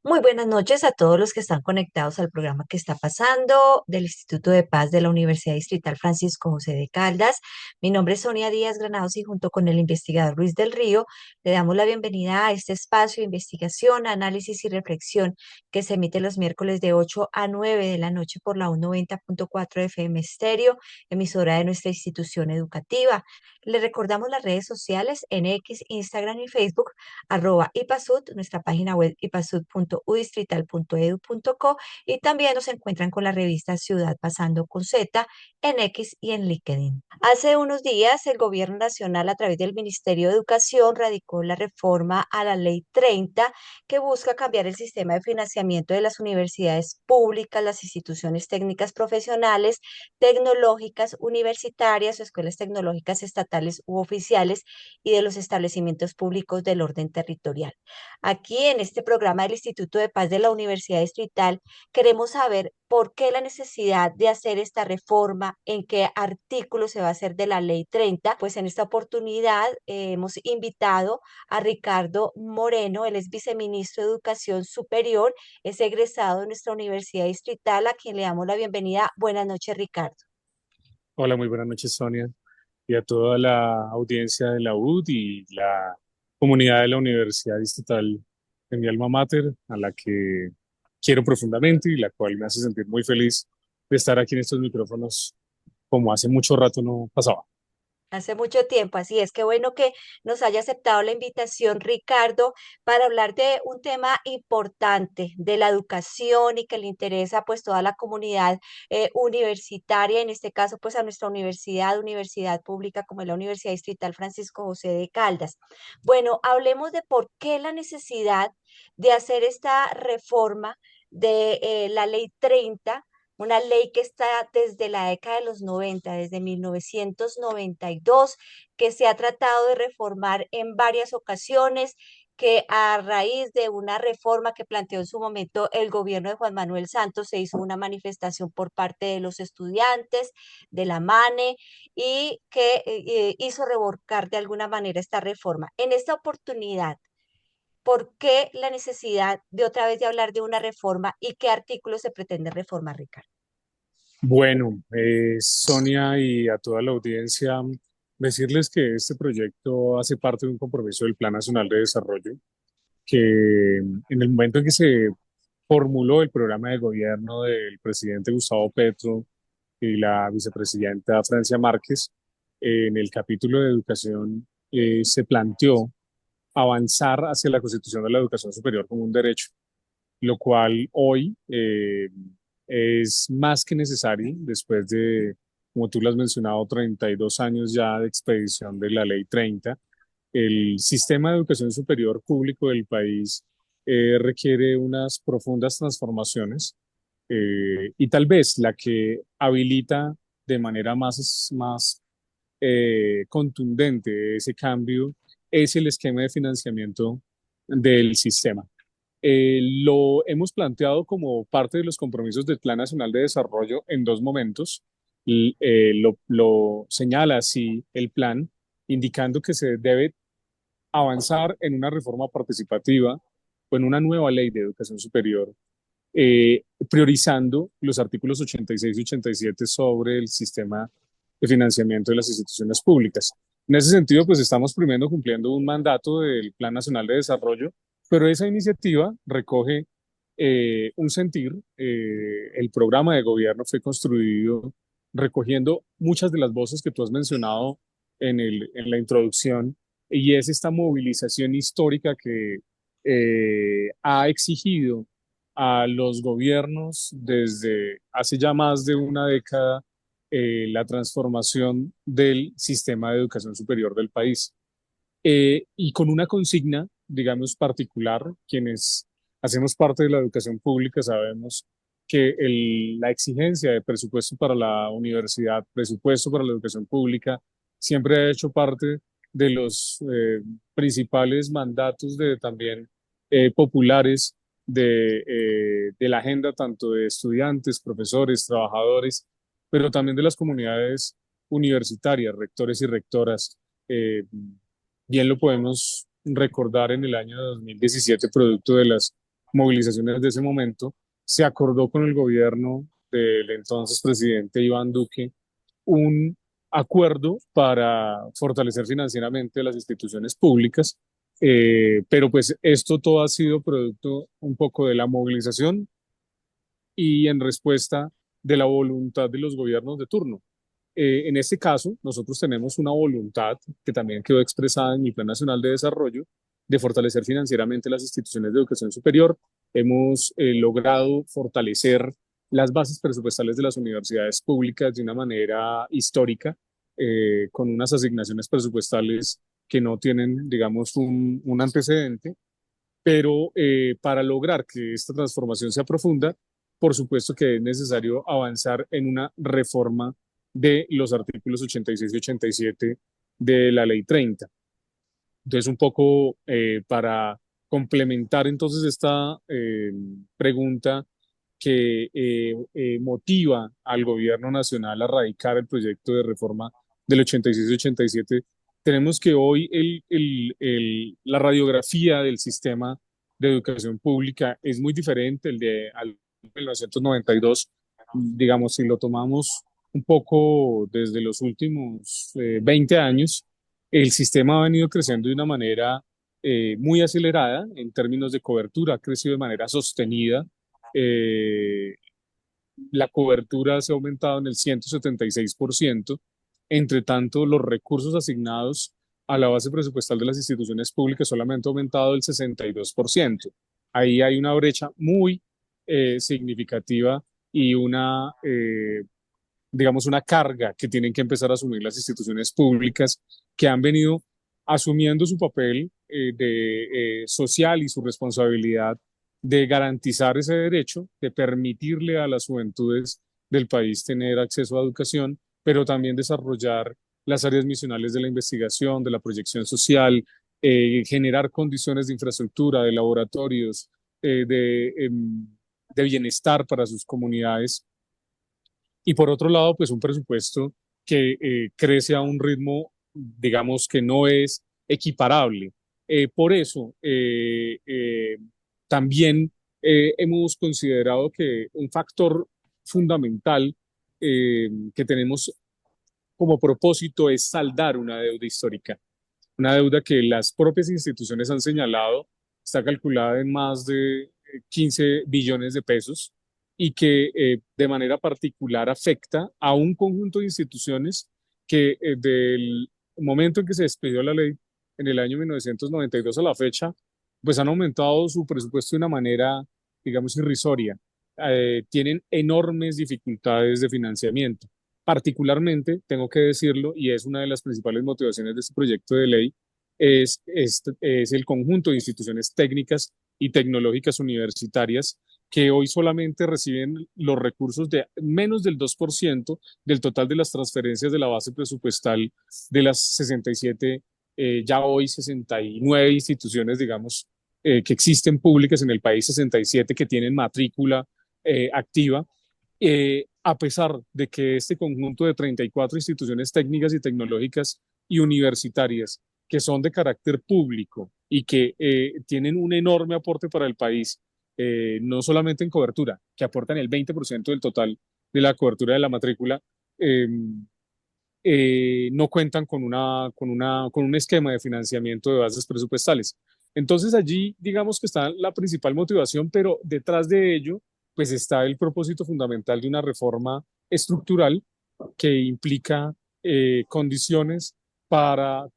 Muy buenas noches a todos los que están conectados al programa que está pasando del Instituto de Paz de la Universidad Distrital Francisco José de Caldas. Mi nombre es Sonia Díaz Granados y junto con el investigador Luis del Río le damos la bienvenida a este espacio de investigación, análisis y reflexión que se emite los miércoles de 8 a 9 de la noche por la 90.4 FM Estéreo, emisora de nuestra institución educativa. Le recordamos las redes sociales en X, Instagram y Facebook @IPASUD, nuestra página web ipasud.udistrital.edu.co y también nos encuentran con la revista Ciudad Pasando con Z en X y en LinkedIn. Hace unos días el Gobierno Nacional a través del Ministerio de Educación radicó la reforma a la Ley 30 que busca cambiar el sistema de financiamiento de las universidades públicas, las instituciones técnicas profesionales, tecnológicas, universitarias o escuelas tecnológicas estatales u oficiales y de los establecimientos públicos del orden territorial. Aquí en este programa del Instituto de Paz de la Universidad Distrital queremos saber por qué la necesidad de hacer esta reforma, en qué artículo se va a hacer de la Ley 30. Pues en esta oportunidad hemos invitado a Ricardo Moreno, él es viceministro de Educación Superior, es egresado de nuestra Universidad Distrital, a quien le damos la bienvenida. Buenas noches, Ricardo. Hola, muy buenas noches, Sonia, y a toda la audiencia de la UD y la comunidad de la Universidad Distrital de mi alma mater, a la que quiero profundamente y la cual me hace sentir muy feliz de estar aquí en estos micrófonos como hace mucho rato no pasaba. Hace mucho tiempo, así es. Qué bueno que nos haya aceptado la invitación, Ricardo, para hablar de un tema importante de la educación y que le interesa pues toda la comunidad universitaria, en este caso pues a nuestra universidad pública como es la Universidad Distrital Francisco José de Caldas. Bueno, hablemos de por qué la necesidad de hacer esta reforma de la Ley 30, una ley que está desde la década de los 90, desde 1992, que se ha tratado de reformar en varias ocasiones, que a raíz de una reforma que planteó en su momento el gobierno de Juan Manuel Santos, se hizo una manifestación por parte de los estudiantes, de la MANE, y que hizo revocar de alguna manera esta reforma. En esta oportunidad, ¿por qué la necesidad de otra vez de hablar de una reforma y qué artículos se pretende reformar, Ricardo? Bueno, Sonia y a toda la audiencia, decirles que este proyecto hace parte de un compromiso del Plan Nacional de Desarrollo, que en el momento en que se formuló el programa de gobierno del presidente Gustavo Petro y la vicepresidenta Francia Márquez, en el capítulo de educación se planteó avanzar hacia la constitución de la educación superior como un derecho, lo cual hoy es más que necesario después de, como tú lo has mencionado, 32 años ya de expedición de la Ley 30. El sistema de educación superior público del país requiere unas profundas transformaciones y tal vez la que habilita de manera más contundente ese cambio es el esquema de financiamiento del sistema. Lo hemos planteado como parte de los compromisos del Plan Nacional de Desarrollo en dos momentos. Lo señala así el plan, indicando que se debe avanzar en una reforma participativa o en una nueva ley de educación superior, priorizando los artículos 86 y 87 sobre el sistema de financiamiento de las instituciones públicas. En ese sentido, pues estamos primero cumpliendo un mandato del Plan Nacional de Desarrollo, pero esa iniciativa recoge un sentir. El programa de gobierno fue construido recogiendo muchas de las voces que tú has mencionado en la introducción, y es esta movilización histórica que ha exigido a los gobiernos desde hace ya más de una década la transformación del sistema de educación superior del país. Y con una consigna, digamos, particular, quienes hacemos parte de la educación pública sabemos que la exigencia de presupuesto para la universidad, presupuesto para la educación pública, siempre ha hecho parte de los principales mandatos de también populares de la agenda tanto de estudiantes, profesores, trabajadores, pero también de las comunidades universitarias, rectores y rectoras. Eh, Bien lo podemos recordar en el año 2017, producto de las movilizaciones de ese momento, se acordó con el gobierno del entonces presidente Iván Duque un acuerdo para fortalecer financieramente las instituciones públicas, pero pues esto todo ha sido producto un poco de la movilización y en respuesta de la voluntad de los gobiernos de turno. En este caso, nosotros tenemos una voluntad que también quedó expresada en el Plan Nacional de Desarrollo de fortalecer financieramente las instituciones de educación superior. Hemos logrado fortalecer las bases presupuestales de las universidades públicas de una manera histórica, con unas asignaciones presupuestales que no tienen, digamos, un antecedente, pero para lograr que esta transformación sea profunda, por supuesto que es necesario avanzar en una reforma de los artículos 86 y 87 de la Ley 30. Entonces, un poco para complementar entonces esta pregunta que motiva al gobierno nacional a radicar el proyecto de reforma del 86 y 87, tenemos que hoy la radiografía del sistema de educación pública es muy diferente el de al 1992. Digamos, si lo tomamos un poco desde los últimos 20 años, el sistema ha venido creciendo de una manera muy acelerada en términos de cobertura, ha crecido de manera sostenida. eh, la cobertura se ha aumentado en el 176%. Entre tanto, los recursos asignados a la base presupuestal de las instituciones públicas solamente ha aumentado el 62%. Ahí hay una brecha muy significativa y digamos, una carga que tienen que empezar a asumir las instituciones públicas que han venido asumiendo su papel social y su responsabilidad de garantizar ese derecho, de permitirle a las juventudes del país tener acceso a educación, pero también desarrollar las áreas misionales de la investigación, de la proyección social, generar condiciones de infraestructura, de laboratorios, de bienestar para sus comunidades, y por otro lado, pues un presupuesto que crece a un ritmo, digamos, que no es equiparable. Por eso, también hemos considerado que un factor fundamental que tenemos como propósito es saldar una deuda histórica, una deuda que las propias instituciones han señalado, está calculada en más de 15 billones de pesos y que de manera particular afecta a un conjunto de instituciones que del momento en que se despidió la ley en el año 1992 a la fecha, pues han aumentado su presupuesto de una manera, digamos, irrisoria. Tienen enormes dificultades de financiamiento. Particularmente, tengo que decirlo, y es una de las principales motivaciones de este proyecto de ley, es el conjunto de instituciones técnicas y tecnológicas universitarias que hoy solamente reciben los recursos de menos del 2% del total de las transferencias de la base presupuestal de las 67, ya hoy 69 instituciones, digamos, que existen públicas en el país, 67 que tienen matrícula activa, a pesar de que este conjunto de 34 instituciones técnicas y tecnológicas y universitarias que son de carácter público y que tienen un enorme aporte para el país, no solamente en cobertura, que aportan el 20% del total de la cobertura de la matrícula, eh, no cuentan con un esquema de financiamiento de bases presupuestales. Entonces allí digamos que está la principal motivación, pero detrás de ello pues está el propósito fundamental de una reforma estructural que implica condiciones para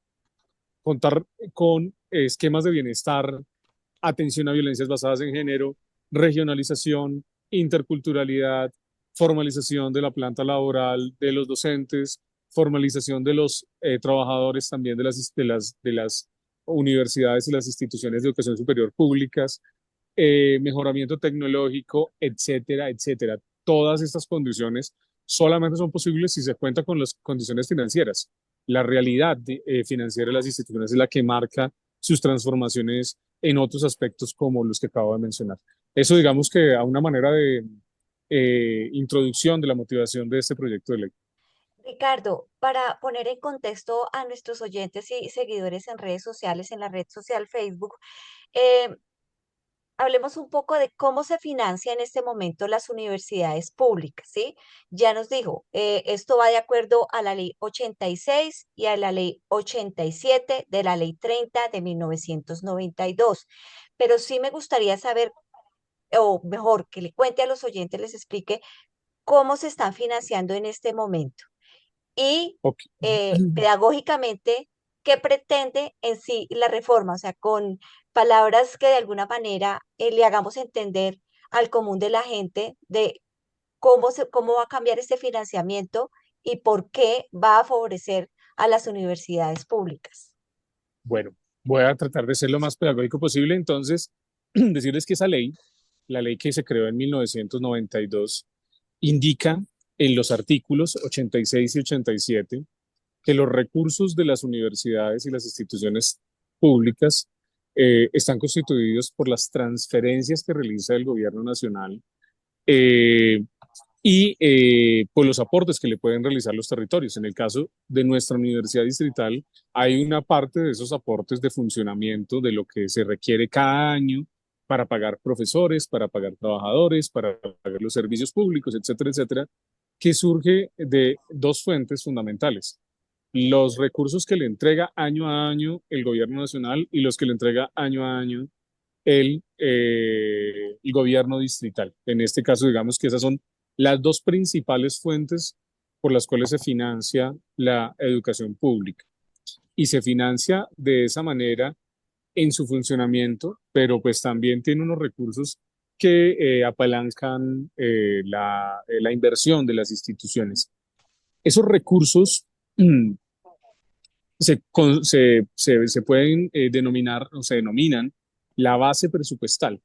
contar con esquemas de bienestar, atención a violencias basadas en género, regionalización, interculturalidad, formalización de la planta laboral de los docentes, formalización de los trabajadores también de las universidades y las instituciones de educación superior públicas, mejoramiento tecnológico, etcétera, etcétera. Todas estas condiciones solamente son posibles si se cuenta con las condiciones financieras. La realidad financiera de las instituciones es la que marca sus transformaciones en otros aspectos como los que acabo de mencionar. Eso digamos que a una manera de introducción de la motivación de este proyecto de ley. Ricardo, para poner en contexto a nuestros oyentes y seguidores en redes sociales, en la red social Facebook, eh, hablemos un poco de cómo se financia en este momento las universidades públicas, ¿sí? Ya nos dijo, esto va de acuerdo a la ley 86 y a la ley 87 de la ley 30 de 1992. Pero sí me gustaría saber, o mejor, que le cuente a los oyentes, les explique cómo se están financiando en este momento y Ok. pedagógicamente qué pretende en sí la reforma, o sea, con palabras que de alguna manera le hagamos entender al común de la gente de cómo va a cambiar este financiamiento y por qué va a favorecer a las universidades públicas. Bueno, voy a tratar de ser lo más pedagógico posible. Entonces, decirles que esa ley, la ley que se creó en 1992, indica en los artículos 86 y 87 que los recursos de las universidades y las instituciones públicas están constituidos por las transferencias que realiza el gobierno nacional eh, y por los aportes que le pueden realizar los territorios. En el caso de nuestra universidad distrital, hay una parte de esos aportes de funcionamiento de lo que se requiere cada año para pagar profesores, para pagar trabajadores, para pagar los servicios públicos, etcétera, etcétera, que surge de dos fuentes fundamentales: los recursos que le entrega año a año el gobierno nacional y los que le entrega año a año el gobierno distrital. En este caso, digamos que esas son las dos principales fuentes por las cuales se financia la educación pública. Y se financia de esa manera en su funcionamiento, pero pues también tiene unos recursos que apalancan la inversión de las instituciones. Esos recursos se pueden denominar o se denominan la base presupuestal.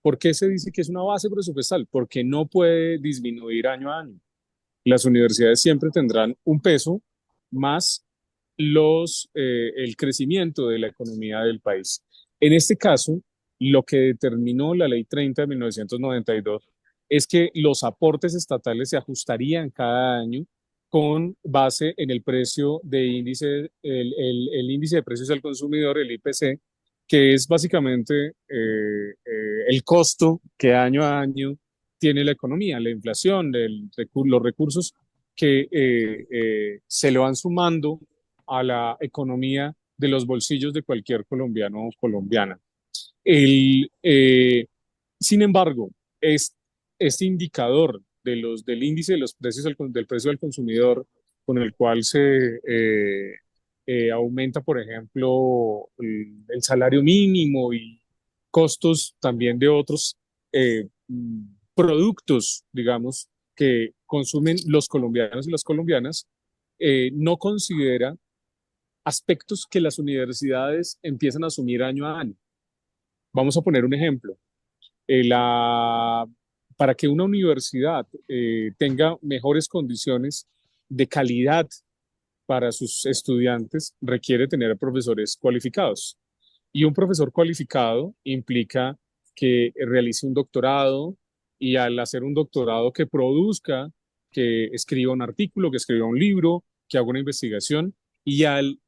¿Por qué se dice que es una base presupuestal? Porque no puede disminuir año a año. Las universidades siempre tendrán un peso más el crecimiento de la economía del país. En este caso, lo que determinó la Ley 30 de 1992 es que los aportes estatales se ajustarían cada año con base en el precio de índice, el índice de precios al consumidor, el IPC, que es básicamente el costo que año a año tiene la economía, la inflación, los recursos que se le van sumando a la economía de los bolsillos de cualquier colombiano o colombiana. El, eh, Sin embargo, este indicador del índice de los precios del precio al consumidor, con el cual se aumenta, por ejemplo, el salario mínimo y costos también de otros productos, digamos, que consumen los colombianos y las colombianas, no considera aspectos que las universidades empiezan a asumir año a año. Vamos a poner un ejemplo. Eh, la, para que una universidad tenga mejores condiciones de calidad para sus estudiantes, requiere tener profesores cualificados. Y un profesor cualificado implica que realice un doctorado y al hacer un doctorado que produzca, que escriba un artículo, que escriba un libro, que haga una investigación y al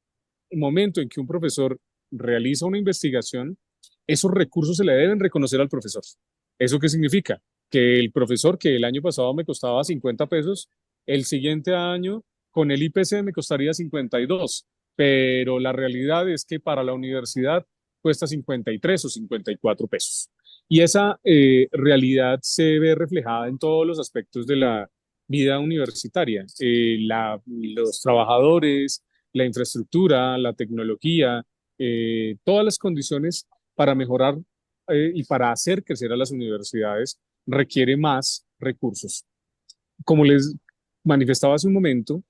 momento en que un profesor realiza una investigación, esos recursos se le deben reconocer al profesor. ¿Eso qué significa? Que el profesor que el año pasado me costaba 50 pesos, el siguiente año con el IPC me costaría 52, pero la realidad es que para la universidad cuesta 53 o 54 pesos. Y esa realidad se ve reflejada en todos los aspectos de la vida universitaria. Los trabajadores, la infraestructura, la tecnología, todas las condiciones para mejorar y para hacer crecer a las universidades requiere más recursos. Como les manifestaba hace un momento,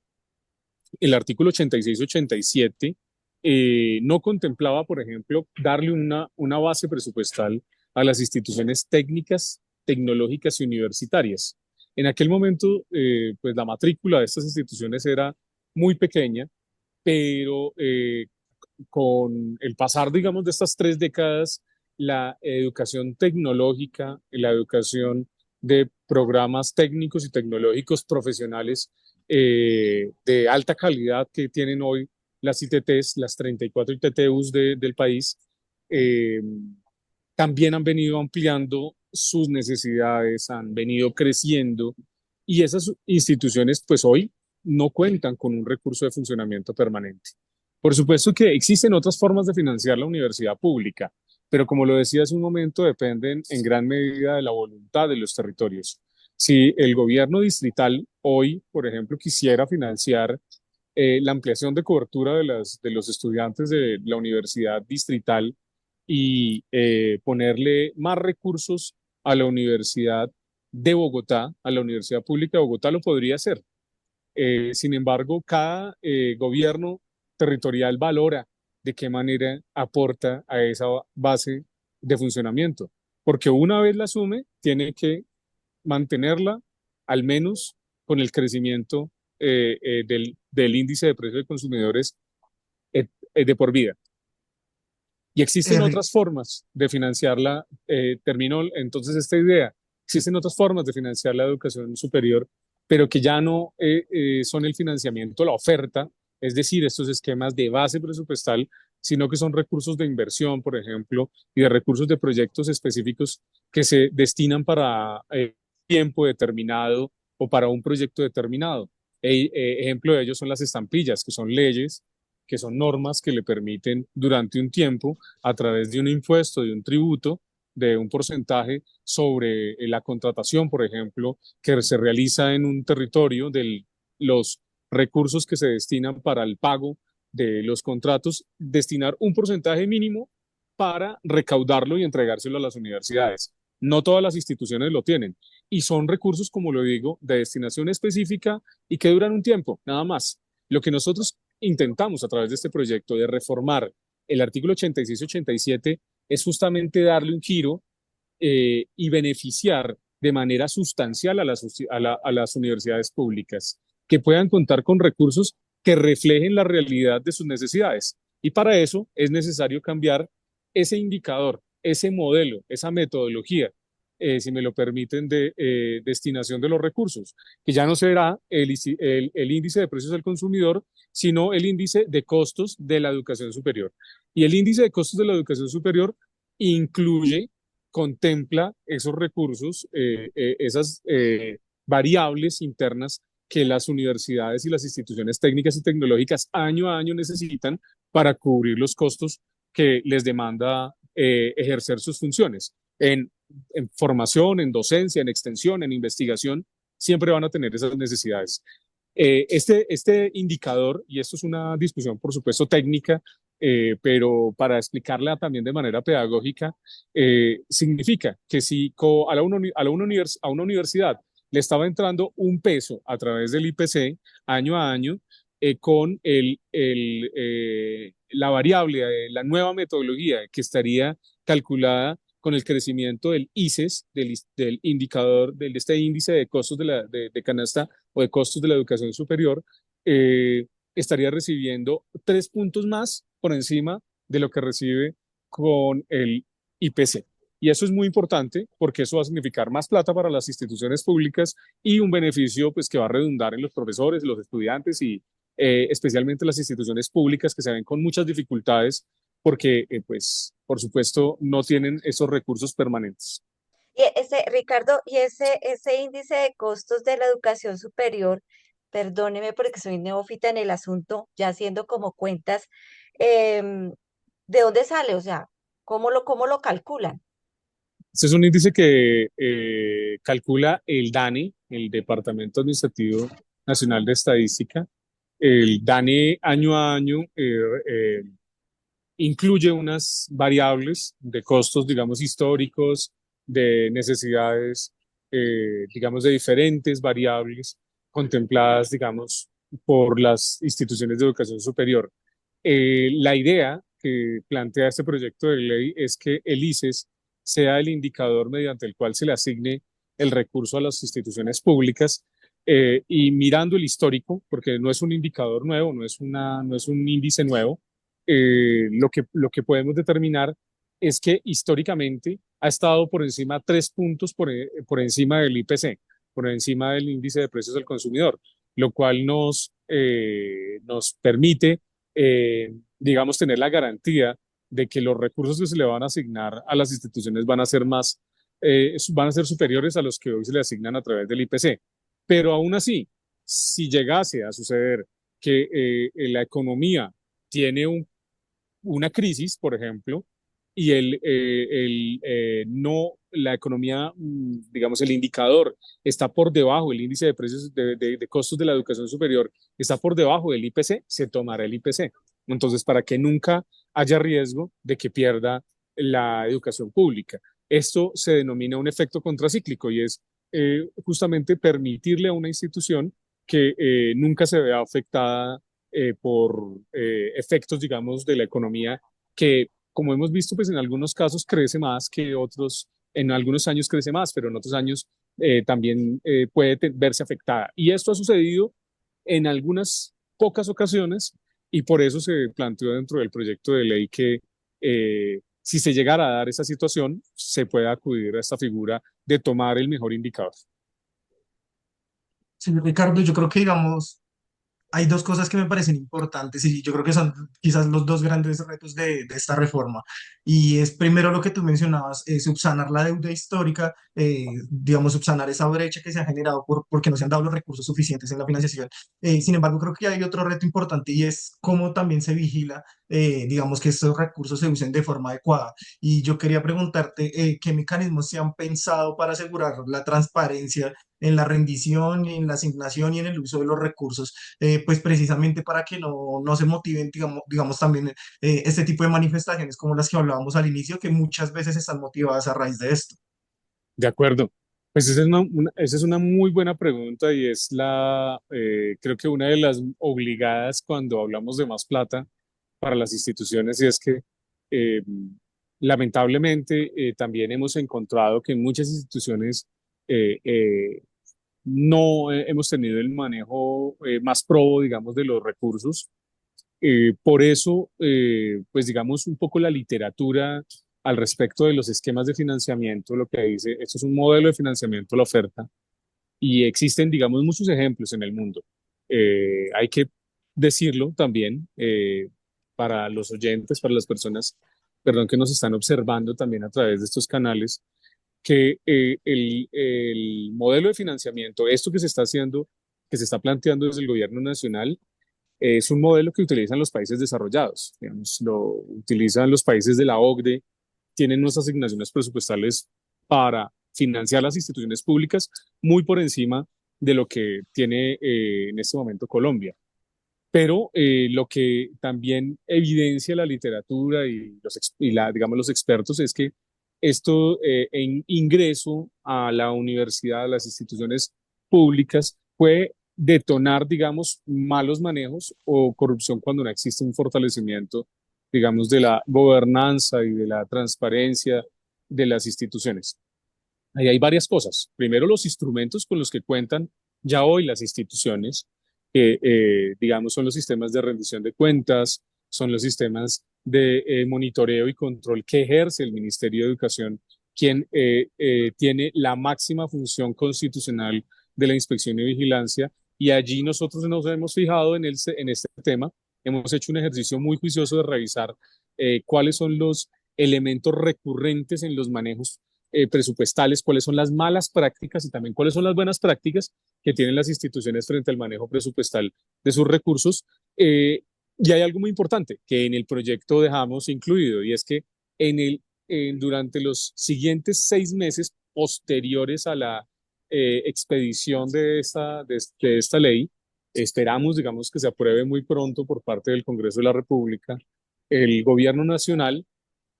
el artículo 86-87 no contemplaba, por ejemplo, darle una base presupuestal a las instituciones técnicas, tecnológicas y universitarias. En aquel momento, pues la matrícula de estas instituciones era muy pequeña, pero con el pasar, digamos, de estas 3 décadas, la educación tecnológica, la educación de programas técnicos y tecnológicos profesionales de alta calidad que tienen hoy las ITTs, las 34 ITTUs del país, eh, también han venido ampliando sus necesidades, han venido creciendo y esas instituciones pues hoy no cuentan con un recurso de funcionamiento permanente. Por supuesto que existen otras formas de financiar la universidad pública, pero como lo decía hace un momento, dependen en gran medida de la voluntad de los territorios. Si el gobierno distrital hoy, por ejemplo, quisiera financiar la ampliación de cobertura de los estudiantes de la universidad distrital y ponerle más recursos a la Universidad de Bogotá, a la Universidad Pública de Bogotá, lo podría hacer. Sin embargo, cada gobierno territorial valora de qué manera aporta a esa base de funcionamiento, porque una vez la asume, tiene que mantenerla al menos con el crecimiento del índice de precios de consumidores de por vida. Y existen Eh, otras formas de financiarla. Termino entonces esta idea. Existen otras formas de financiar la educación superior, pero que ya no son el financiamiento, la oferta, es decir, estos esquemas de base presupuestal, sino que son recursos de inversión, por ejemplo, y de recursos de proyectos específicos que se destinan para tiempo determinado o para un proyecto determinado. Ejemplo de ellos son las estampillas, que son leyes, que son normas que le permiten durante un tiempo a través de un impuesto, de un tributo, de un porcentaje sobre la contratación, por ejemplo, que se realiza en un territorio de los recursos que se destinan para el pago de los contratos, destinar un porcentaje mínimo para recaudarlo y entregárselo a las universidades. No todas las instituciones lo tienen y son recursos, como lo digo, de destinación específica y que duran un tiempo, nada más. Lo que nosotros intentamos a través de este proyecto de reformar el artículo 86-87 es justamente darle un giro y beneficiar de manera sustancial a las universidades públicas, que puedan contar con recursos que reflejen la realidad de sus necesidades. Y para eso es necesario cambiar ese indicador, ese modelo, esa metodología, si me lo permiten, de destinación de los recursos, que ya no será el índice de precios del consumidor, sino el índice de costos de la educación superior. Y el índice de costos de la educación superior incluye, contempla esos recursos, esas variables internas que las universidades y las instituciones técnicas y tecnológicas año a año necesitan para cubrir los costos que les demanda ejercer sus funciones. En formación, en docencia, en extensión, en investigación, siempre van a tener esas necesidades. Este indicador, y esto es una discusión por supuesto técnica, pero para explicarla también de manera pedagógica, significa que si a una universidad le estaba entrando un peso a través del IPC año a año, con la variable, la nueva metodología que estaría calculada con el crecimiento del ICES, del indicador, de este índice de costos de canasta o de costos de la educación superior, eh, estaría recibiendo 3 puntos más por encima de lo que recibe con el IPC. Y eso es muy importante porque eso va a significar más plata para las instituciones públicas y un beneficio pues, que va a redundar en los profesores, los estudiantes y especialmente las instituciones públicas que se ven con muchas dificultades porque, pues, por supuesto, no tienen esos recursos permanentes. Y ese, Ricardo, y ese índice de costos de la educación superior, perdóneme porque soy neófita en el asunto, ya haciendo como cuentas, em, ¿de dónde sale? O sea, cómo lo calculan? Este es un índice que calcula el DANE, el Departamento Administrativo Nacional de Estadística. El DANE año a año incluye unas variables de costos, digamos, históricos, de necesidades, digamos, de diferentes variables contempladas, digamos, por las instituciones de educación superior. La idea que plantea este proyecto de ley es que el ICES sea el indicador mediante el cual se le asigne el recurso a las instituciones públicas y mirando el histórico, porque no es un indicador nuevo, no es un índice nuevo, lo que podemos determinar es que históricamente ha estado por encima 3 puntos por encima del IPC, por encima del índice de precios del consumidor, lo cual nos permite, digamos, tener la garantía de que los recursos que se le van a asignar a las instituciones van a ser van a ser superiores a los que hoy se le asignan a través del IPC. Pero aún así, si llegase a suceder que la economía tiene una crisis, por ejemplo, y no, la economía, digamos, el indicador está por debajo, el índice de precios de costos de la educación superior está por debajo del IPC, se tomará el IPC. Entonces, para que nunca haya riesgo de que pierda la educación pública. Esto se denomina un efecto contracíclico y es justamente permitirle a una institución que nunca se vea afectada por efectos, digamos, de la economía que, como hemos visto, pues en algunos casos crece más que otros, en algunos años crece más, pero en otros años también puede verse afectada. Y esto ha sucedido en algunas pocas ocasiones y por eso se planteó dentro del proyecto de ley que si se llegara a dar esa situación, se puede acudir a esta figura de tomar el mejor indicador. Sí, Ricardo, yo creo que, digamos, hay dos cosas que me parecen importantes y yo creo que son quizás los dos grandes retos de esta reforma. Y es primero lo que tú mencionabas, subsanar la deuda histórica, digamos, subsanar esa brecha que se ha generado porque no se han dado los recursos suficientes en la financiación. Sin embargo, creo que hay otro reto importante y es cómo también se vigila, digamos, que estos recursos se usen de forma adecuada. Y yo quería preguntarte, ¿qué mecanismos se han pensado para asegurar la transparencia en la rendición, en la asignación y en el uso de los recursos? Pues precisamente para que no se motiven, digamos también este tipo de manifestaciones como las que hablábamos al inicio, que muchas veces están motivadas a raíz de esto. De acuerdo. Pues esa es una muy buena pregunta y es creo que una de las obligadas cuando hablamos de más plata para las instituciones y es que eh, lamentablemente también hemos encontrado que en muchas instituciones eh, eh, no hemos tenido el manejo más probo, digamos, de los recursos. Por eso, pues digamos, un poco la literatura al respecto de los esquemas de financiamiento, lo que dice, esto es un modelo de financiamiento a la oferta y existen, digamos, muchos ejemplos en el mundo. Hay que decirlo también para los oyentes, para las personas, perdón, que nos están observando también a través de estos canales, que el modelo de financiamiento, esto que se está haciendo, que se está planteando desde el gobierno nacional, es un modelo que utilizan los países desarrollados, digamos, lo utilizan los países de la OCDE, tienen unas asignaciones presupuestales para financiar las instituciones públicas muy por encima de lo que tiene en este momento Colombia. Pero lo que también evidencia la literatura digamos, los expertos es que esto en ingreso a la universidad, a las instituciones públicas, puede detonar, digamos, malos manejos o corrupción cuando no existe un fortalecimiento, digamos, de la gobernanza y de la transparencia de las instituciones. Ahí hay varias cosas. Primero, los instrumentos con los que cuentan ya hoy las instituciones, que digamos son los sistemas de rendición de cuentas, son los sistemas de monitoreo y control que ejerce el Ministerio de Educación, quien tiene la máxima función constitucional de la inspección y vigilancia. Y allí nosotros nos hemos fijado en este tema, hemos hecho un ejercicio muy juicioso de revisar cuáles son los elementos recurrentes en los manejos presupuestales, cuáles son las malas prácticas y también cuáles son las buenas prácticas que tienen las instituciones frente al manejo presupuestal de sus recursos. Y hay algo muy importante que en el proyecto dejamos incluido y es que durante los siguientes 6 meses posteriores a la expedición de esta ley, esperamos, digamos, que se apruebe muy pronto por parte del Congreso de la República, el gobierno nacional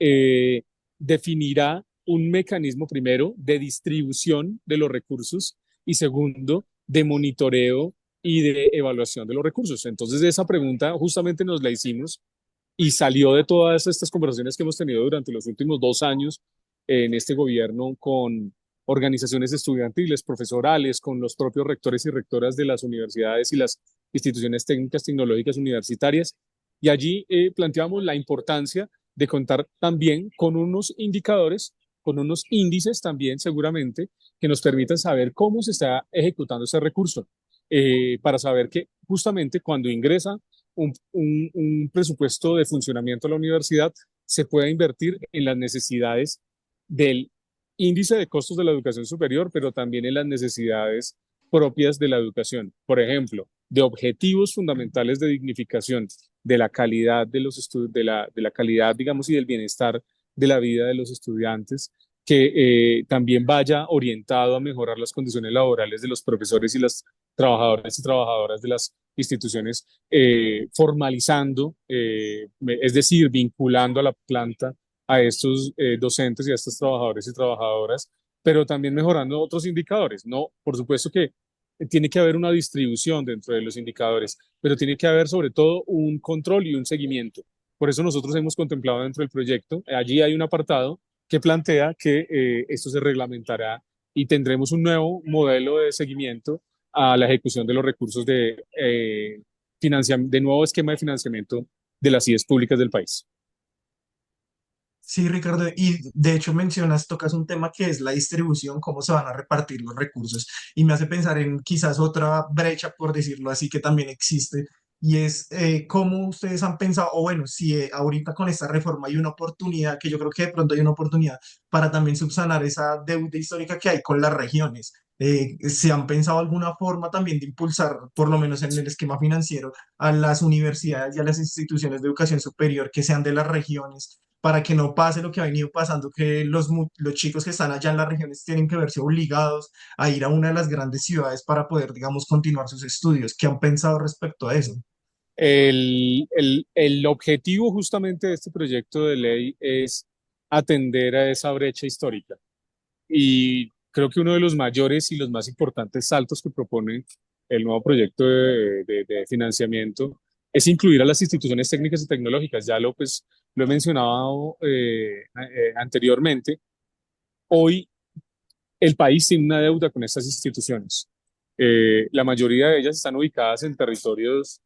eh, definirá un mecanismo primero de distribución de los recursos y segundo de monitoreo y de evaluación de los recursos. Entonces, esa pregunta justamente nos la hicimos y salió de todas estas conversaciones que hemos tenido durante los últimos 2 años en este gobierno con organizaciones estudiantiles, profesorales, con los propios rectores y rectoras de las universidades y las instituciones técnicas tecnológicas universitarias. Y allí planteamos la importancia de contar también con unos indicadores, con unos índices también seguramente que nos permitan saber cómo se está ejecutando ese recurso, para saber que justamente cuando ingresa un presupuesto de funcionamiento a la universidad, se pueda invertir en las necesidades del índice de costos de la educación superior, pero también en las necesidades propias de la educación. Por ejemplo, de objetivos fundamentales de dignificación de la calidad de los estudios, de la calidad, digamos, y del bienestar de la vida de los estudiantes, que también vaya orientado a mejorar las condiciones laborales de los profesores y las trabajadoras y trabajadoras de las instituciones, formalizando, es decir, vinculando a la planta a estos docentes y a estos trabajadores y trabajadoras, pero también mejorando otros indicadores. No, por supuesto que tiene que haber una distribución dentro de los indicadores, pero tiene que haber sobre todo un control y un seguimiento. Por eso nosotros hemos contemplado dentro del proyecto, allí hay un apartado que plantea que esto se reglamentará y tendremos un nuevo modelo de seguimiento a la ejecución de los recursos de nuevo esquema de financiamiento de las IES públicas del país. Sí, Ricardo, y de hecho tocas un tema que es la distribución, cómo se van a repartir los recursos, y me hace pensar en quizás otra brecha, por decirlo así, que también existe, y es cómo ustedes han pensado, o bueno, si ahorita con esta reforma hay una oportunidad, que yo creo que de pronto hay una oportunidad para también subsanar esa deuda histórica que hay con las regiones. ¿Se han pensado alguna forma también de impulsar, por lo menos en el esquema financiero, a las universidades y a las instituciones de educación superior que sean de las regiones, para que no pase lo que ha venido pasando, que los chicos que están allá en las regiones tienen que verse obligados a ir a una de las grandes ciudades para poder, digamos, continuar sus estudios? ¿Qué han pensado respecto a eso? El objetivo justamente de este proyecto de ley es atender a esa brecha histórica. Y creo que uno de los mayores y los más importantes saltos que propone el nuevo proyecto de financiamiento es incluir a las instituciones técnicas y tecnológicas. Ya lo he mencionado anteriormente. Hoy el país tiene una deuda con estas instituciones. La mayoría de ellas están ubicadas en territorios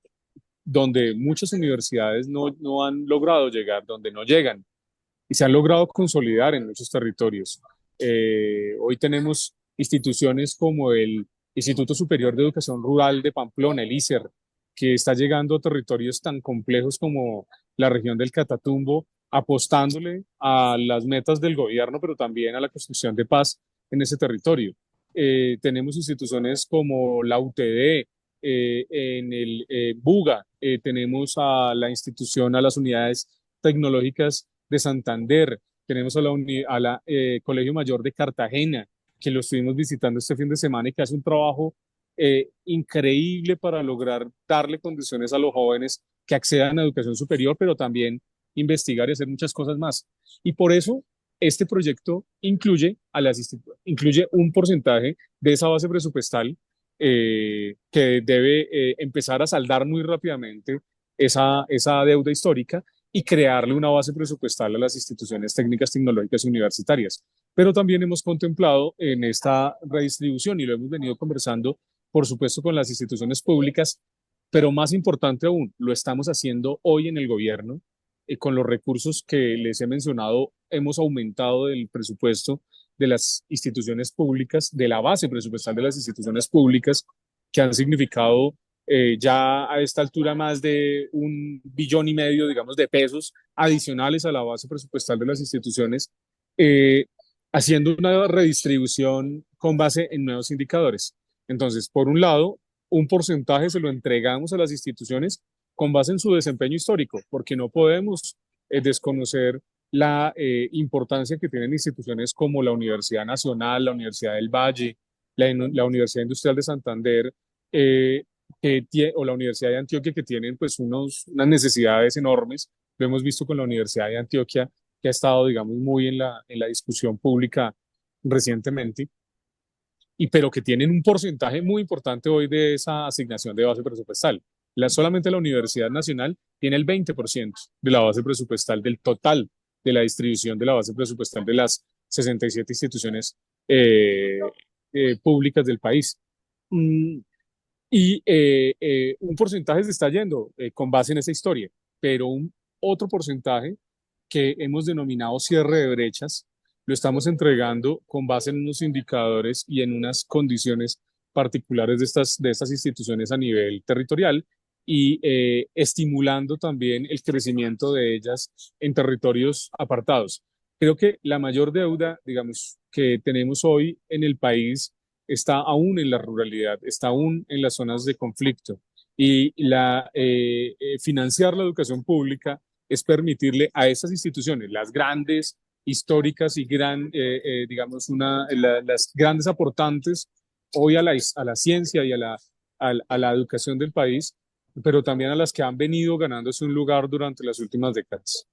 donde muchas universidades no han logrado llegar, donde no llegan y se han logrado consolidar en muchos territorios. Hoy tenemos instituciones como el Instituto Superior de Educación Rural de Pamplona, el ISER, que está llegando a territorios tan complejos como la región del Catatumbo, apostándole a las metas del gobierno, pero también a la construcción de paz en ese territorio. Tenemos instituciones como la UTD, en el Buga, tenemos a la institución, a las unidades tecnológicas de Santander, tenemos a la Colegio Mayor de Cartagena, que lo estuvimos visitando este fin de semana y que hace un trabajo increíble para lograr darle condiciones a los jóvenes que accedan a educación superior, pero también investigar y hacer muchas cosas más. Y por eso este proyecto incluye un porcentaje de esa base presupuestal que debe empezar a saldar muy rápidamente esa deuda histórica y crearle una base presupuestal a las instituciones técnicas, tecnológicas y universitarias. Pero también hemos contemplado en esta redistribución y lo hemos venido conversando, por supuesto, con las instituciones públicas, pero más importante aún, lo estamos haciendo hoy en el gobierno. Con los recursos que les he mencionado, hemos aumentado el presupuesto de las instituciones públicas, de la base presupuestal de las instituciones públicas, que han significado ya a esta altura más de 1,5 billones, digamos, de pesos adicionales a la base presupuestal de las instituciones, eh, haciendo una redistribución con base en nuevos indicadores. Entonces, por un lado, un porcentaje se lo entregamos a las instituciones con base en su desempeño histórico, porque no podemos desconocer la importancia que tienen instituciones como la Universidad Nacional, la Universidad del Valle, la Universidad Industrial de Santander, eh, o la Universidad de Antioquia, que tienen pues unas necesidades enormes. Lo hemos visto con la Universidad de Antioquia, que ha estado, digamos, muy en la discusión pública recientemente, pero que tienen un porcentaje muy importante hoy de esa asignación de base presupuestal. Solamente la Universidad Nacional tiene el 20% de la base presupuestal del total de la distribución de la base presupuestal de las 67 instituciones públicas del país. Mm, un porcentaje se está yendo con base en esa historia, pero otro porcentaje que hemos denominado cierre de brechas, lo estamos entregando con base en unos indicadores y en unas condiciones particulares de estas instituciones a nivel territorial, y estimulando también el crecimiento de ellas en territorios apartados. Creo que la mayor deuda, digamos, que tenemos hoy en el país está aún en la ruralidad, está aún en las zonas de conflicto. Y financiar la educación pública es permitirle a esas instituciones, las grandes, históricas y digamos, las grandes aportantes hoy a la ciencia y a la educación del país, pero también a las que han venido ganándose un lugar durante las últimas décadas.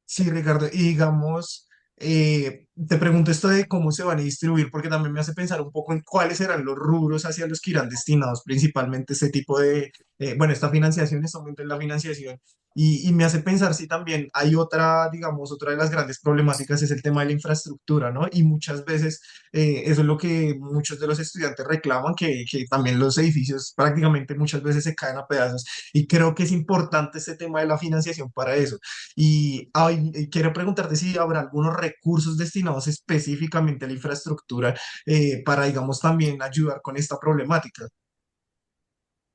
Sí, Ricardo, y digamos, te pregunto esto de cómo se van a distribuir, porque también me hace pensar un poco en cuáles serán los rubros hacia los que irán destinados principalmente este tipo de, bueno, esta financiación, este aumento en la financiación, y me hace pensar si también hay otra, digamos, otra de las grandes problemáticas es el tema de la infraestructura, ¿no? Y muchas veces eso es lo que muchos de los estudiantes reclaman, que también los edificios prácticamente muchas veces se caen a pedazos, y creo que es importante este tema de la financiación para eso. Y quiero preguntarte si habrá algunos recursos destinados específicamente a la infraestructura para, digamos, también ayudar con esta problemática.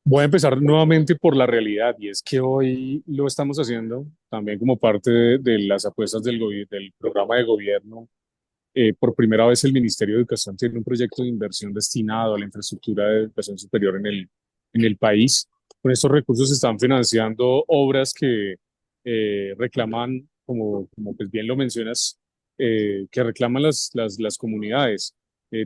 Voy a empezar nuevamente por la realidad, y es que hoy lo estamos haciendo también como parte de las apuestas del programa de gobierno. Por primera vez el Ministerio de Educación tiene un proyecto de inversión destinado a la infraestructura de educación superior en el país. Con estos recursos se están financiando obras que reclaman, como pues bien lo mencionas, que reclaman las comunidades.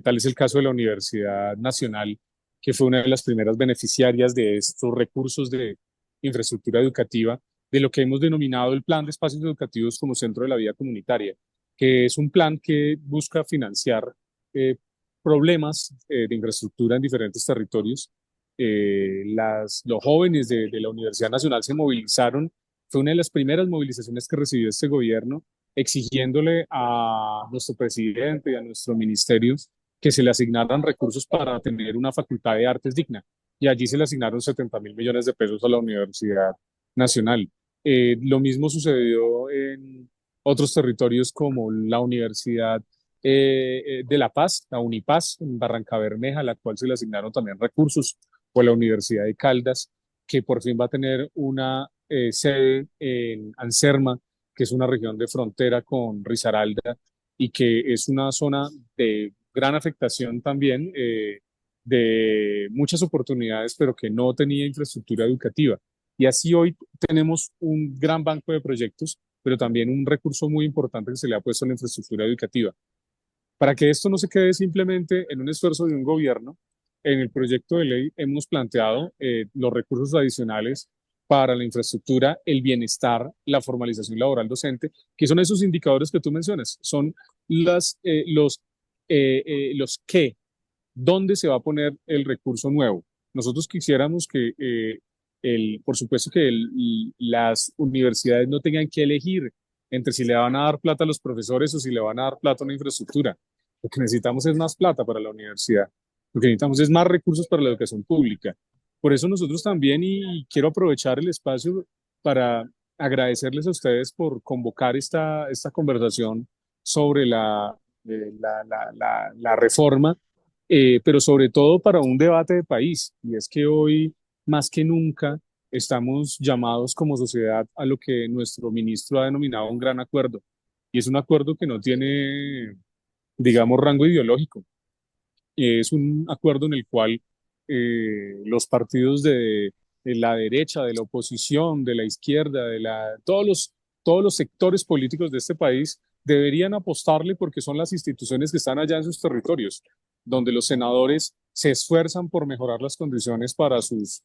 Tal es el caso de la Universidad Nacional, que fue una de las primeras beneficiarias de estos recursos de infraestructura educativa, de lo que hemos denominado el Plan de Espacios Educativos como Centro de la Vida Comunitaria, que es un plan que busca financiar eh, problemas de infraestructura en diferentes territorios. Los jóvenes de la Universidad Nacional se movilizaron, fue una de las primeras movilizaciones que recibió este gobierno, exigiéndole a nuestro presidente y a nuestro ministerio que se le asignaran recursos para tener una facultad de artes digna. Y allí se le asignaron 70.000 millones de pesos a la Universidad Nacional. Lo mismo sucedió en otros territorios como la Universidad de La Paz, la Unipaz, en Barranca Bermeja, a la cual se le asignaron también recursos, o la Universidad de Caldas, que por fin va a tener una sede en Anserma, que es una región de frontera con Risaralda y que es una zona de gran afectación también, de muchas oportunidades, pero que no tenía infraestructura educativa. Y así hoy tenemos un gran banco de proyectos, pero también un recurso muy importante que se le ha puesto a la infraestructura educativa. Para que esto no se quede simplemente en un esfuerzo de un gobierno, en el proyecto de ley hemos planteado los recursos adicionales para la infraestructura, el bienestar, la formalización laboral docente, que son esos indicadores que tú mencionas, son los qué, dónde se va a poner el recurso nuevo. Nosotros quisiéramos que, por supuesto, que las universidades no tengan que elegir entre si le van a dar plata a los profesores o si le van a dar plata a una infraestructura. Lo que necesitamos es más plata para la universidad. Lo que necesitamos es más recursos para la educación pública. Por eso nosotros también, y quiero aprovechar el espacio para agradecerles a ustedes por convocar esta conversación sobre la reforma, pero sobre todo para un debate de país. Y es que hoy, más que nunca, estamos llamados como sociedad a lo que nuestro ministro ha denominado un gran acuerdo. Y es un acuerdo que no tiene, digamos, rango ideológico. Es un acuerdo en el cual los partidos de la derecha, de la oposición, de la izquierda, todos los sectores políticos de este país deberían apostarle, porque son las instituciones que están allá en sus territorios, donde los senadores se esfuerzan por mejorar las condiciones para sus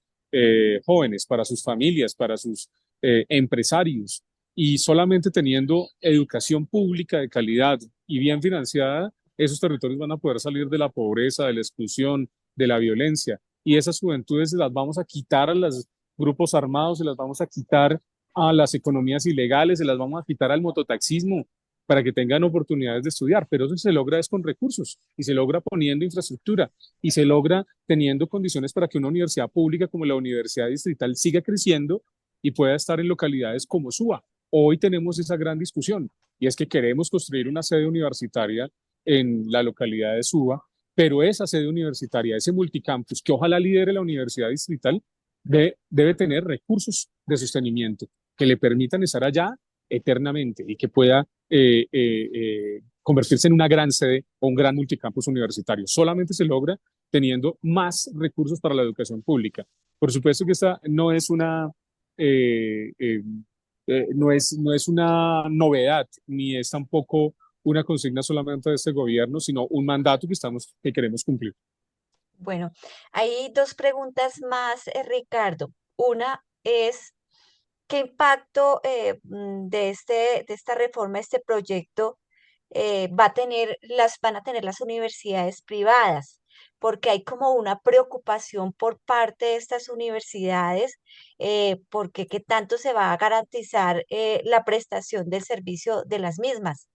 jóvenes, para sus familias, para sus empresarios. Y solamente teniendo educación pública de calidad y bien financiada, esos territorios van a poder salir de la pobreza, de la exclusión, de la violencia. Y esas juventudes se las vamos a quitar a los grupos armados, se las vamos a quitar a las economías ilegales, se las vamos a quitar al mototaxismo para que tengan oportunidades de estudiar. Pero eso se logra es con recursos, y se logra poniendo infraestructura, y se logra teniendo condiciones para que una universidad pública como la Universidad Distrital siga creciendo y pueda estar en localidades como Suba. Hoy tenemos esa gran discusión, y es que queremos construir una sede universitaria en la localidad de Suba, pero esa sede universitaria, ese multicampus, que ojalá lidere la universidad distrital, debe tener recursos de sostenimiento que le permitan estar allá eternamente y que pueda convertirse en una gran sede o un gran multicampus universitario. Solamente se logra teniendo más recursos para la educación pública. Por supuesto que esta no es una, no es una novedad, ni es tampoco una consigna solamente de este gobierno, sino un mandato que queremos cumplir. Bueno, hay dos preguntas más, Ricardo. Una es, ¿qué impacto de esta reforma, este proyecto, van a tener las universidades privadas? Porque hay como una preocupación por parte de estas universidades, porque qué tanto se va a garantizar la prestación del servicio de las mismas.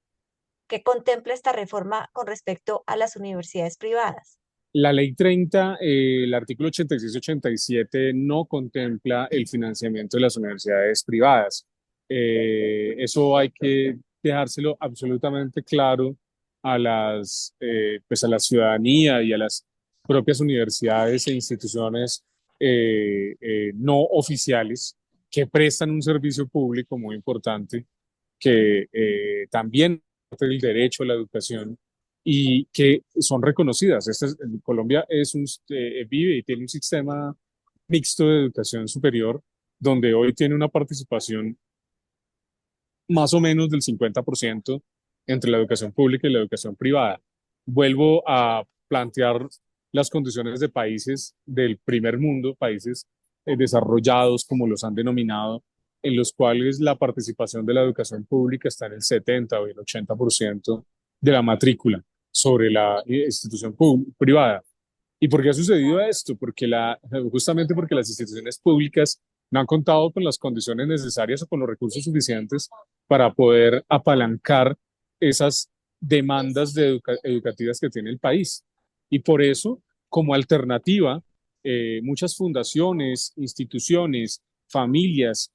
¿Qué contempla esta reforma con respecto a las universidades privadas? La ley 30, el artículo 86-87 no contempla el financiamiento de las universidades privadas. Eso hay que dejárselo absolutamente claro pues a la ciudadanía y a las propias universidades e instituciones no oficiales que prestan un servicio público muy importante, que también parte del derecho a la educación y que son reconocidas. Colombia vive y tiene un sistema mixto de educación superior donde hoy tiene una participación más o menos del 50% entre la educación pública y la educación privada. Vuelvo a plantear las condiciones de países del primer mundo, países desarrollados como los han denominado, en los cuales la participación de la educación pública está en el 70 o el 80% de la matrícula sobre la institución privada. ¿Y por qué ha sucedido esto? Justamente porque las instituciones públicas no han contado con las condiciones necesarias o con los recursos suficientes para poder apalancar esas demandas educativas que tiene el país. Y por eso, como alternativa, muchas fundaciones, instituciones, familias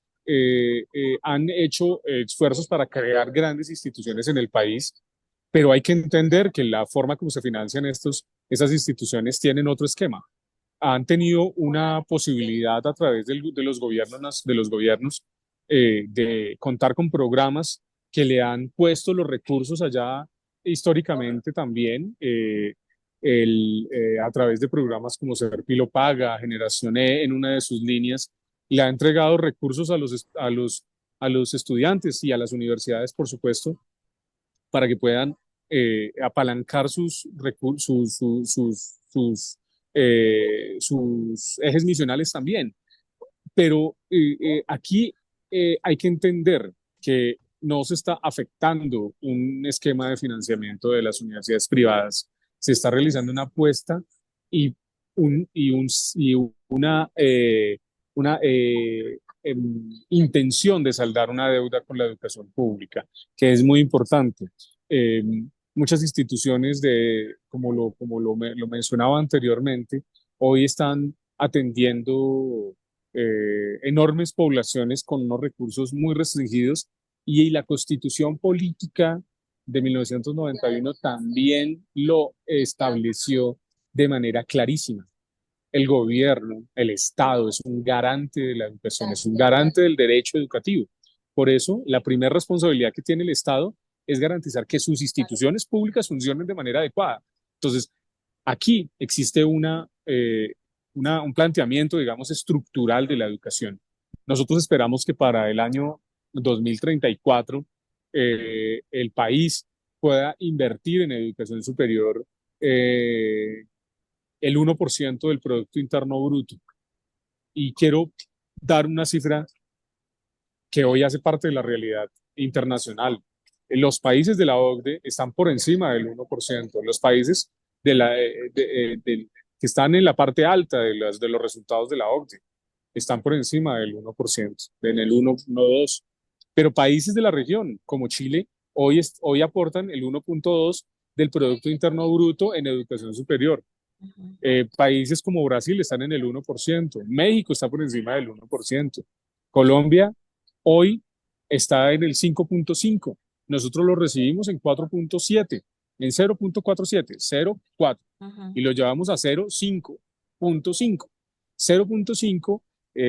han hecho esfuerzos para crear grandes instituciones en el país, pero hay que entender que la forma como se financian esas instituciones tienen otro esquema. Han tenido una posibilidad a través de los gobiernos de contar con programas que le han puesto los recursos allá históricamente también, a través de programas como Serpi lo Paga, Generación E en una de sus líneas, le ha entregado recursos a los estudiantes y a las universidades, por supuesto, para que puedan apalancar sus recursos, sus ejes misionales también. Pero aquí hay que entender que no se está afectando un esquema de financiamiento de las universidades privadas, se está realizando una apuesta y, y una intención de saldar una deuda con la educación pública, que es muy importante. Eh, Muchas instituciones lo mencionaba anteriormente, hoy están atendiendo enormes poblaciones con unos recursos muy restringidos y la Constitución Política de 1991 también lo estableció de manera clarísima. El gobierno, el Estado es un garante de la educación, es un garante del derecho educativo. Por eso, la primera responsabilidad que tiene el Estado es garantizar que sus instituciones públicas funcionen de manera adecuada. Entonces, aquí existe un planteamiento, digamos, estructural de la educación. Nosotros esperamos que para el año 2034 el país pueda invertir en educación superior el 1% del Producto Interno Bruto. Y quiero dar una cifra que hoy hace parte de la realidad internacional. Los países de la OCDE están por encima del 1%. Los países que están en la parte alta de los resultados de la OCDE están por encima del 1%, en el 1,2%. Pero países de la región, como Chile, hoy aportan el 1,2% del Producto Interno Bruto en educación superior. Países como Brasil están en el 1%, México está por encima del 1%, Colombia hoy está en el 5,5%, nosotros lo recibimos en 4,7%. en 0,47, 0,4, Ujú. y lo llevamos a 0,5, 0,5,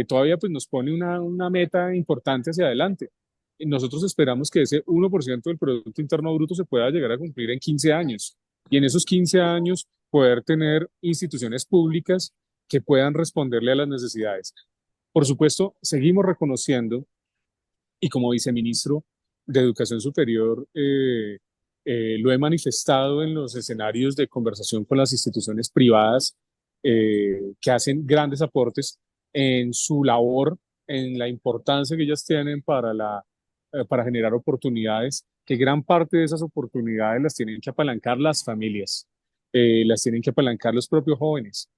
todavía pues nos pone una meta importante hacia adelante. Y nosotros esperamos que ese 1% del Producto Interno Bruto se pueda llegar a cumplir en 15 años. Y en esos 15 años poder tener instituciones públicas que puedan responderle a las necesidades. Por supuesto, seguimos reconociendo, y como viceministro de Educación Superior, lo he manifestado en los escenarios de conversación con las instituciones privadas, que hacen grandes aportes en su labor, en la importancia que ellas tienen para generar oportunidades, que gran parte de esas oportunidades las tienen que apalancar las familias, las tienen que apalancar los propios jóvenes.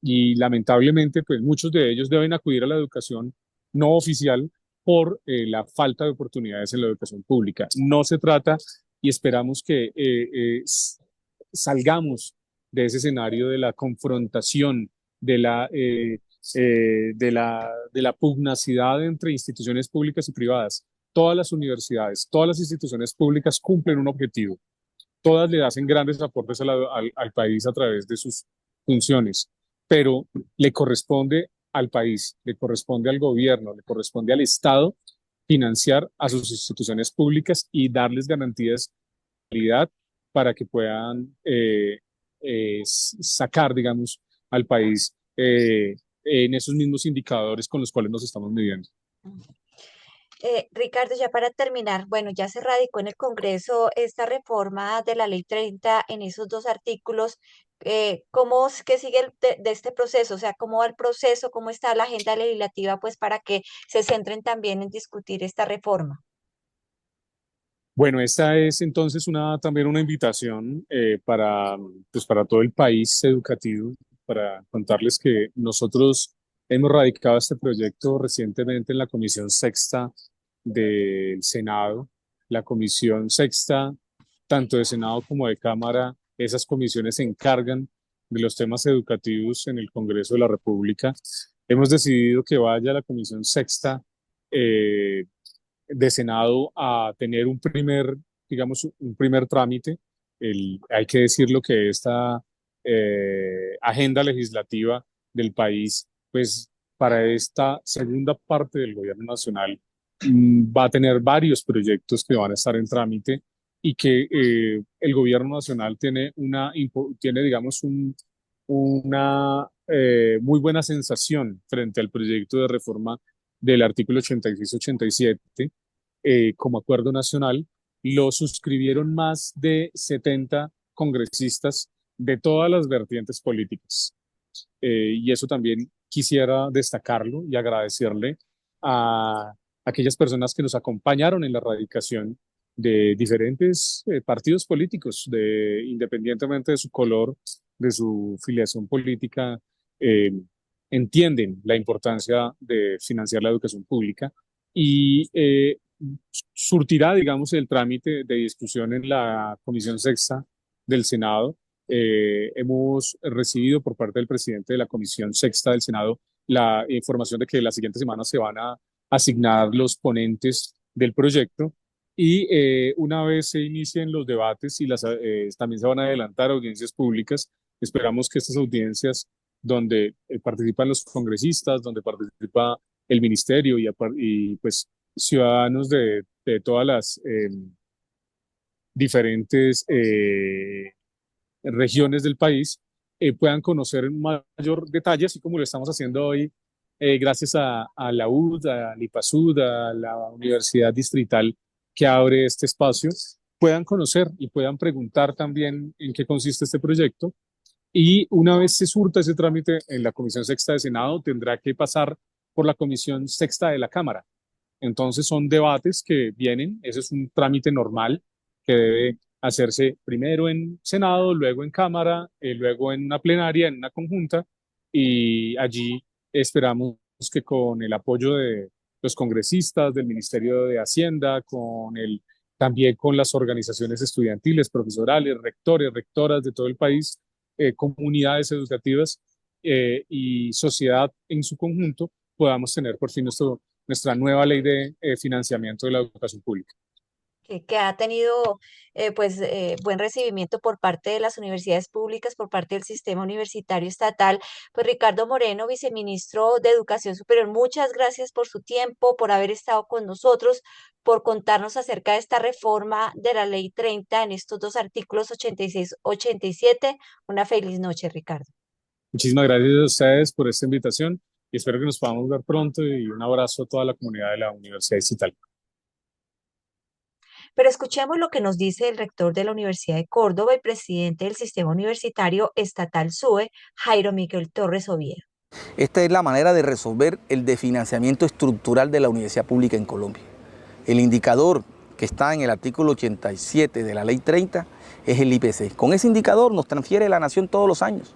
Y lamentablemente, pues muchos de ellos deben acudir a la educación no oficial por la falta de oportunidades en la educación pública. No se trata, y esperamos que salgamos de ese escenario de la confrontación, de la pugnacidad entre instituciones públicas y privadas. Todas las universidades, todas las instituciones públicas cumplen un objetivo. Todas le hacen grandes aportes al país a través de sus funciones, pero le corresponde al país, le corresponde al gobierno, le corresponde al Estado financiar a sus instituciones públicas y darles garantías de calidad para que puedan sacar, digamos, al país en esos mismos indicadores con los cuales nos estamos midiendo. Ricardo, ya para terminar, bueno, ya se radicó en el Congreso esta reforma de la Ley 30 en esos dos artículos. ¿Cómo es que sigue de este proceso? O sea, ¿cómo va el proceso? ¿Cómo está la agenda legislativa? Pues para que se centren también en discutir esta reforma. Bueno, esta es entonces también una invitación para todo el país educativo, para contarles que nosotros hemos radicado este proyecto recientemente en la Comisión Sexta del Senado. La Comisión Sexta, tanto de Senado como de Cámara, esas comisiones se encargan de los temas educativos en el Congreso de la República. Hemos decidido que vaya a la Comisión Sexta eh, de Senado a tener digamos, un primer trámite. Hay que decirlo que esta agenda legislativa del país, pues para esta segunda parte del gobierno nacional, va a tener varios proyectos que van a estar en trámite y que el gobierno nacional tiene, digamos, una muy buena sensación frente al proyecto de reforma del artículo 86-87 como acuerdo nacional. Lo suscribieron más de 70 congresistas de todas las vertientes políticas. Y eso también quisiera destacarlo y agradecerle a aquellas personas que nos acompañaron en la radicación de diferentes partidos políticos, independientemente de su color, de su filiación política, eh, entienden la importancia de financiar la educación pública y surtirá, digamos, el trámite de discusión en la Comisión Sexta del Senado. Hemos recibido por parte del presidente de la Comisión Sexta del Senado la información de que la siguiente semana se van a asignar los ponentes del proyecto y una vez se inicien los debates y también se van a adelantar audiencias públicas. Esperamos que estas audiencias donde participan los congresistas, donde participa el ministerio y pues ciudadanos de todas las diferentes regiones del país, puedan conocer en mayor detalle, así como lo estamos haciendo hoy, gracias a la UD, al IPASUD, a la Universidad Distrital que abre este espacio, puedan conocer y puedan preguntar también en qué consiste este proyecto. Y una vez se surta ese trámite en la Comisión Sexta de Senado, tendrá que pasar por la Comisión Sexta de la Cámara. Entonces son debates que vienen, ese es un trámite normal que debe hacerse primero en Senado, luego en Cámara, luego en una plenaria, en una conjunta, y allí esperamos que con el apoyo de los congresistas, del Ministerio de Hacienda, también con las organizaciones estudiantiles, profesorales, rectores, rectoras de todo el país, comunidades educativas y sociedad en su conjunto, podamos tener por fin nuestra nueva ley de financiamiento de la educación pública. que ha tenido buen recibimiento por parte de las universidades públicas, por parte del sistema universitario estatal. Pues Ricardo Moreno, viceministro de Educación Superior, muchas gracias por su tiempo, por haber estado con nosotros, por contarnos acerca de esta reforma de la Ley 30 en estos dos artículos 86, 87. Una feliz noche, Ricardo. Muchísimas gracias a ustedes por esta invitación y espero que nos podamos ver pronto y un abrazo a toda la comunidad de la Universidad Distrital. Pero escuchemos lo que nos dice el rector de la Universidad de Córdoba y presidente del Sistema Universitario Estatal SUE, Jairo Miguel Torres Oviedo. Esta es la manera de resolver el desfinanciamiento estructural de la universidad pública en Colombia. El indicador que está en el artículo 87 de la Ley 30 es el IPC. Con ese indicador nos transfiere la nación todos los años,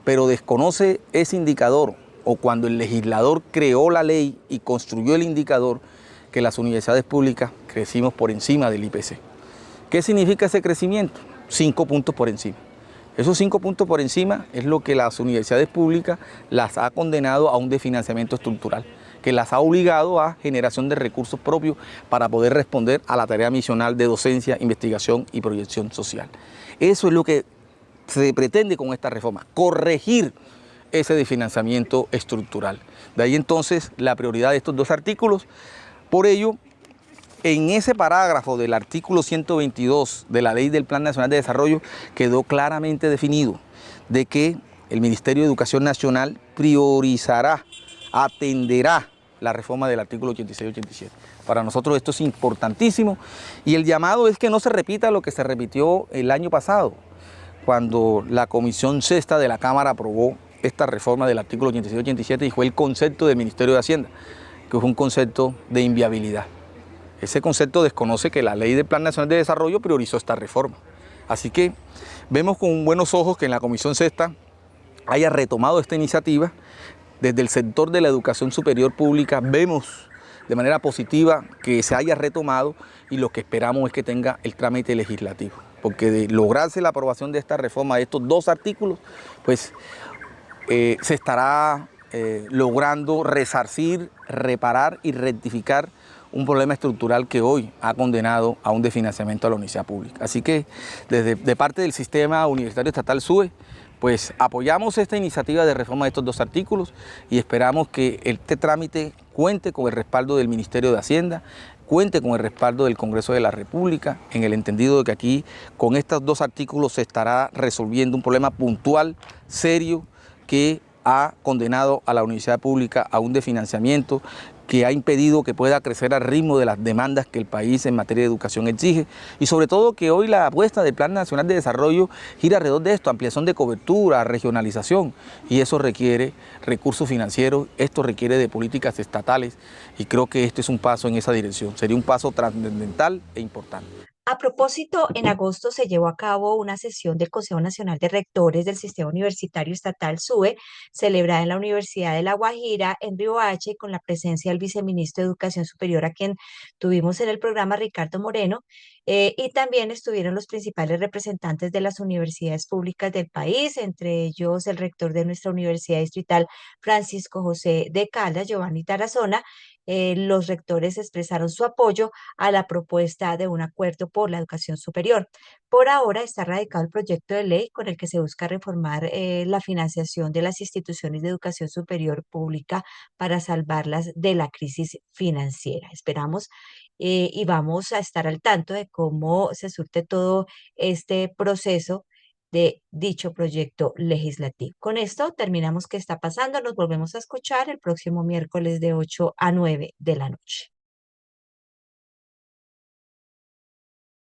pero desconoce ese indicador, o cuando el legislador creó la ley y construyó el indicador, que las universidades públicas crecimos por encima del IPC. ¿Qué significa ese crecimiento? 5 puntos por encima. Esos 5 puntos por encima es lo que las universidades públicas las ha condenado a un desfinanciamiento estructural, que las ha obligado a generación de recursos propios para poder responder a la tarea misional de docencia, investigación y proyección social. Eso es lo que se pretende con esta reforma, corregir ese desfinanciamiento estructural. De ahí entonces la prioridad de estos dos artículos. Por ello, en ese parágrafo del artículo 122 de la Ley del Plan Nacional de Desarrollo quedó claramente definido de que el Ministerio de Educación Nacional priorizará, atenderá la reforma del artículo 86-87. Para nosotros esto es importantísimo y el llamado es que no se repita lo que se repitió el año pasado, cuando la Comisión Sexta de la Cámara aprobó esta reforma del artículo 86-87 y fue el concepto del Ministerio de Hacienda, que es un concepto de inviabilidad. Ese concepto desconoce que la Ley del Plan Nacional de Desarrollo priorizó esta reforma. Así que vemos con buenos ojos que en la Comisión Sexta haya retomado esta iniciativa. Desde el sector de la educación superior pública vemos de manera positiva que se haya retomado y lo que esperamos es que tenga el trámite legislativo. Porque de lograrse la aprobación de esta reforma, de estos dos artículos, pues se estará logrando resarcir, reparar y rectificar un problema estructural que hoy ha condenado a un desfinanciamiento a la universidad pública. Así que de parte del Sistema Universitario Estatal SUE, pues apoyamos esta iniciativa de reforma de estos dos artículos y esperamos que este trámite cuente con el respaldo del Ministerio de Hacienda, cuente con el respaldo del Congreso de la República, en el entendido de que aquí con estos dos artículos se estará resolviendo un problema puntual, serio, que ha condenado a la universidad pública a un desfinanciamiento que ha impedido que pueda crecer al ritmo de las demandas que el país en materia de educación exige y sobre todo que hoy la apuesta del Plan Nacional de Desarrollo gira alrededor de esto, ampliación de cobertura, regionalización, y eso requiere recursos financieros, esto requiere de políticas estatales y creo que este es un paso en esa dirección, sería un paso trascendental e importante. A propósito, en agosto se llevó a cabo una sesión del Consejo Nacional de Rectores del Sistema Universitario Estatal SUE, celebrada en la Universidad de La Guajira, en Riohacha, y con la presencia del viceministro de Educación Superior, a quien tuvimos en el programa, Ricardo Moreno, y también estuvieron los principales representantes de las universidades públicas del país, entre ellos el rector de nuestra Universidad Distrital, Francisco José de Caldas, Giovanni Tarazona. Los rectores expresaron su apoyo a la propuesta de un acuerdo por la educación superior. Por ahora está radicado el proyecto de ley con el que se busca reformar la financiación de las instituciones de educación superior pública para salvarlas de la crisis financiera. Esperamos y vamos a estar al tanto de cómo se surte todo este proceso de dicho proyecto legislativo. Con esto terminamos qué está pasando. Nos volvemos a escuchar el próximo miércoles de 8 a 9 de la noche.